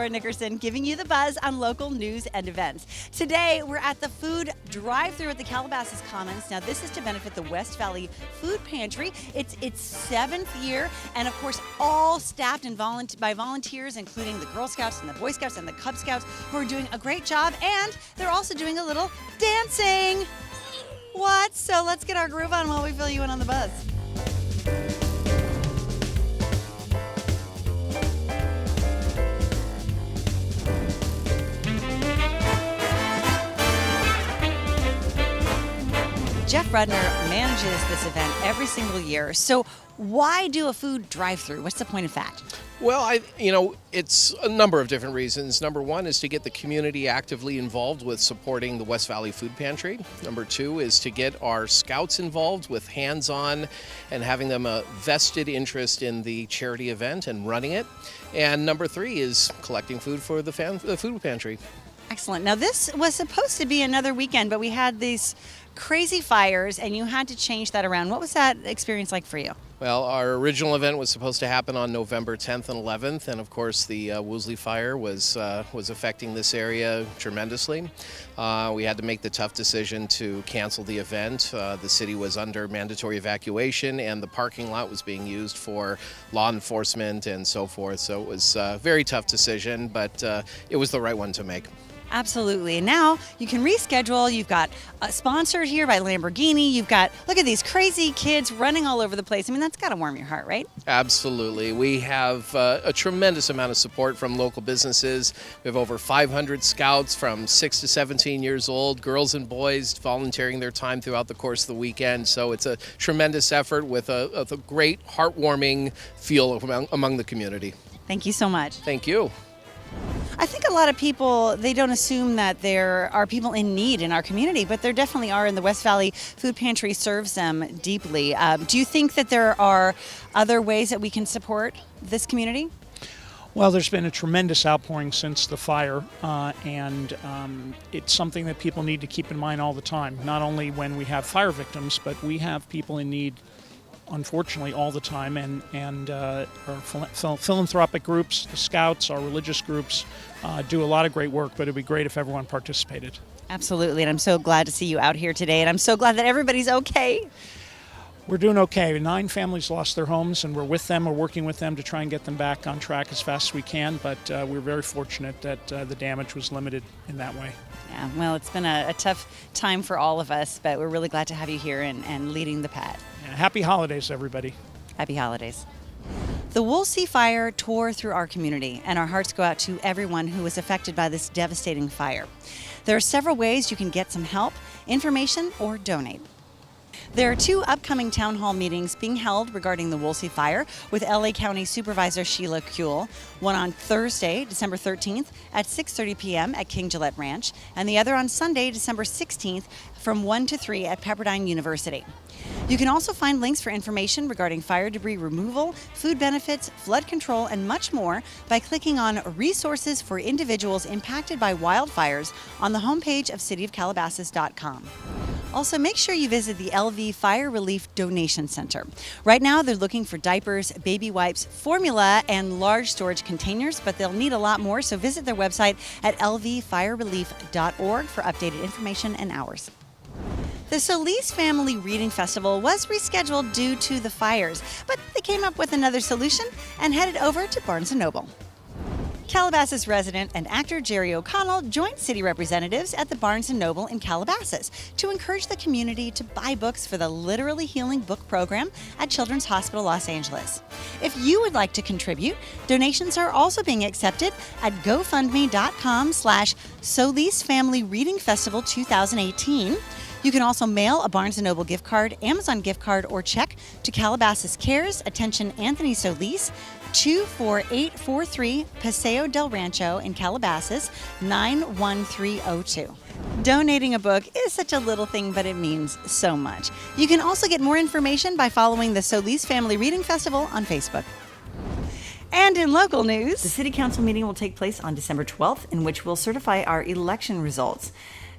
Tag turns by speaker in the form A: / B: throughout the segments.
A: Laura Nickerson, giving you the buzz on local news and events. Today, we're at the food drive-thru at the Calabasas Commons. Now, this is to benefit the West Valley Food Pantry. It's its 7th year, and of course, all staffed and by volunteers, including the Girl Scouts and the Boy Scouts and the Cub Scouts, who are doing a great job, and they're also doing a little dancing. What? So let's get our groove on while we fill you in on the buzz. Jeff Rudner manages this event every single year. So why do a food drive-thru? What's the point of that?
B: Well, it's a number of different reasons. Number one is to get the community actively involved with supporting the West Valley Food Pantry. Number two is to get our scouts involved with hands-on and having them a vested interest in the charity event and running it. And number three is collecting food for the food pantry.
A: Excellent. Now, this was supposed to be another weekend, but we had these crazy fires, and you had to change that around. What was that experience like for you?
B: Well, our original event was supposed to happen on November 10th and 11th, and of course the Woolsey fire was affecting this area tremendously. We had to make the tough decision to cancel the event. The city was under mandatory evacuation, and the parking lot was being used for law enforcement and so forth. So it was a very tough decision, but it was the right one to make.
A: Absolutely. And now you can reschedule. You've got sponsored here by Lamborghini. You've got, look at these crazy kids running all over the place. I mean, that's got to warm your heart, right?
B: Absolutely. We have a tremendous amount of support from local businesses. We have over 500 scouts from 6 to 17 years old, girls and boys volunteering their time throughout the course of the weekend. So it's a tremendous effort with a great, heartwarming feel among the community.
A: Thank you so much.
B: Thank you.
A: I think a lot of people, they don't assume that there are people in need in our community, but there definitely are, and the West Valley Food Pantry serves them deeply. Do you think that there are other ways that we can support this community?
C: Well, there's been a tremendous outpouring since the fire, and it's something that people need to keep in mind all the time, not only when we have fire victims, but we have people in need, unfortunately, all the time, and our philanthropic groups, the Scouts, our religious groups do a lot of great work, but it'd be great if everyone participated.
A: Absolutely, and I'm so glad to see you out here today, and I'm so glad that everybody's okay.
C: We're doing okay. 9 families lost their homes, and we're with them. We're working with them to try and get them back on track as fast as we can, but we're very fortunate that the damage was limited in that way.
A: Yeah, well, it's been a tough time for all of us, but we're really glad to have you here and leading the pad.
C: Yeah, happy holidays, everybody.
A: Happy holidays. The Woolsey fire tore through our community, and our hearts go out to everyone who was affected by this devastating fire. There are several ways you can get some help, information, or donate. There are 2 upcoming town hall meetings being held regarding the Woolsey fire with LA County Supervisor Sheila Kuehl, one on Thursday, December 13th at 6:30 p.m. at King Gillette Ranch, and the other on Sunday, December 16th from 1 to 3 at Pepperdine University. You can also find links for information regarding fire debris removal, food benefits, flood control, and much more by clicking on Resources for Individuals Impacted by Wildfires on the homepage of cityofcalabasas.com. Also, make sure you visit the LV Fire Relief Donation Center. Right now, they're looking for diapers, baby wipes, formula, and large storage containers, but they'll need a lot more, so visit their website at lvfirerelief.org for updated information and hours. The Solis Family Reading Festival was rescheduled due to the fires, but they came up with another solution and headed over to Barnes & Noble. Calabasas resident and actor Jerry O'Connell joined city representatives at the Barnes & Noble in Calabasas to encourage the community to buy books for the Literally Healing Book Program at Children's Hospital Los Angeles. If you would like to contribute, donations are also being accepted at gofundme.com/Solis Family Reading Festival 2018. You can also mail a Barnes & Noble gift card, Amazon gift card, or check to Calabasas Cares, attention Anthony Solis, 24843 Paseo del Rancho in Calabasas, 91302. Donating a book is such a little thing, but it means so much. You can also get more information by following the Solis Family Reading Festival on Facebook. And in local news, the City Council meeting will take place on December 12th, in which we'll certify our election results.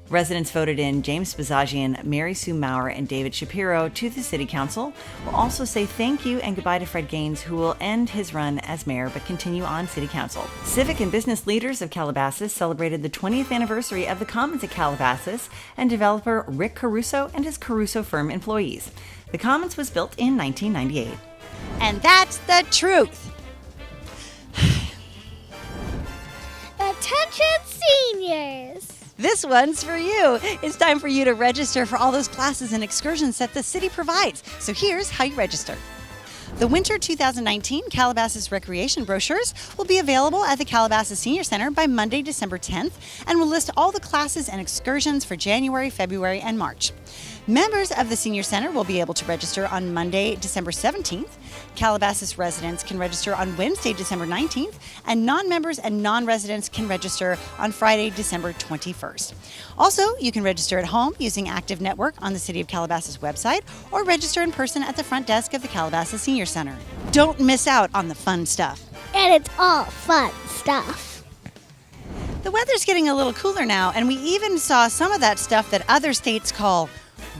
A: Residents voted in James Bazagian, Mary Sue Maurer, and David Shapiro to the City Council. We'll also say thank you and goodbye to Fred Gaines, who will end his run as mayor but continue on City Council. Civic and business leaders of Calabasas celebrated the 20th anniversary of the Commons at Calabasas and developer Rick Caruso and his Caruso firm employees. The Commons was built in 1998.
D: And that's the truth.
E: Attention seniors!
D: This one's for you. It's time for you to register for all those classes and excursions that the city provides. So here's how you register. The Winter 2019 Calabasas Recreation brochures will be available at the Calabasas Senior Center by Monday, December 10th, and will list all the classes and excursions for January, February, and March. Members of the Senior Center will be able to register on Monday, December 17th. Calabasas residents can register on Wednesday, December 19th, and non-members and non-residents can register on Friday, December 21st. Also, you can register at home using Active Network on the City of Calabasas website or register in person at the front desk of the Calabasas Senior Center. Don't miss out on the fun stuff.
E: And it's all fun stuff.
D: The weather's getting a little cooler now, and we even saw some of that stuff that other states call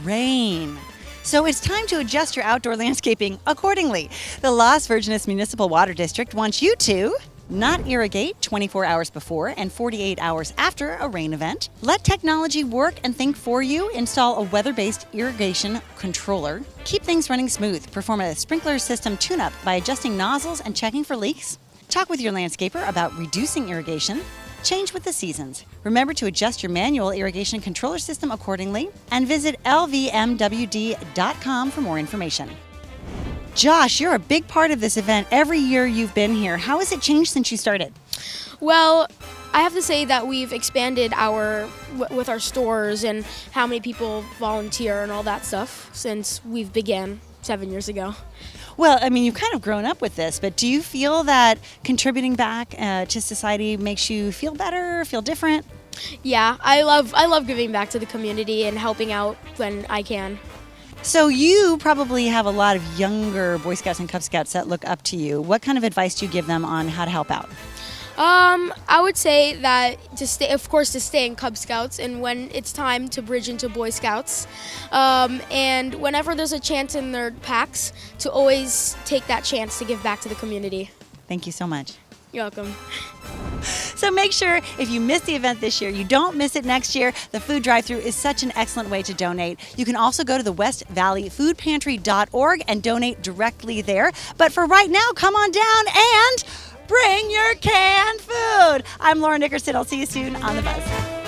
D: rain. So it's time to adjust your outdoor landscaping accordingly. The Las Virgenes Municipal Water District wants you to not irrigate 24 hours before and 48 hours after a rain event. Let technology work and think for you. Install a weather-based irrigation controller. Keep things running smooth. Perform a sprinkler system tune-up by adjusting nozzles and checking for leaks. Talk with your landscaper about reducing irrigation. Change with the seasons. Remember to adjust your manual irrigation controller system accordingly, and visit lvmwd.com for more information. Josh, you're a big part of this event every year you've been here. How has it changed since you started?
F: Well, I have to say that we've expanded with our stores and how many people volunteer and all that stuff since we've began 7 years ago.
D: Well, I mean, you've kind of grown up with this, but do you feel that contributing back to society makes you feel better, feel different?
F: Yeah, I love giving back to the community and helping out when I can.
D: So you probably have a lot of younger Boy Scouts and Cub Scouts that look up to you. What kind of advice do you give them on how to help out?
F: I would say that to stay in Cub Scouts, and when it's time to bridge into Boy Scouts, and whenever there's a chance in their packs, to always take that chance to give back to the community.
D: Thank you so much.
F: You're welcome.
D: So make sure if you miss the event this year, you don't miss it next year. The food drive-thru is such an excellent way to donate. You can also go to the westvalleyfoodpantry.org and donate directly there. But for right now, come on down and bring your canned food. I'm Laura Nickerson. I'll see you soon on the bus.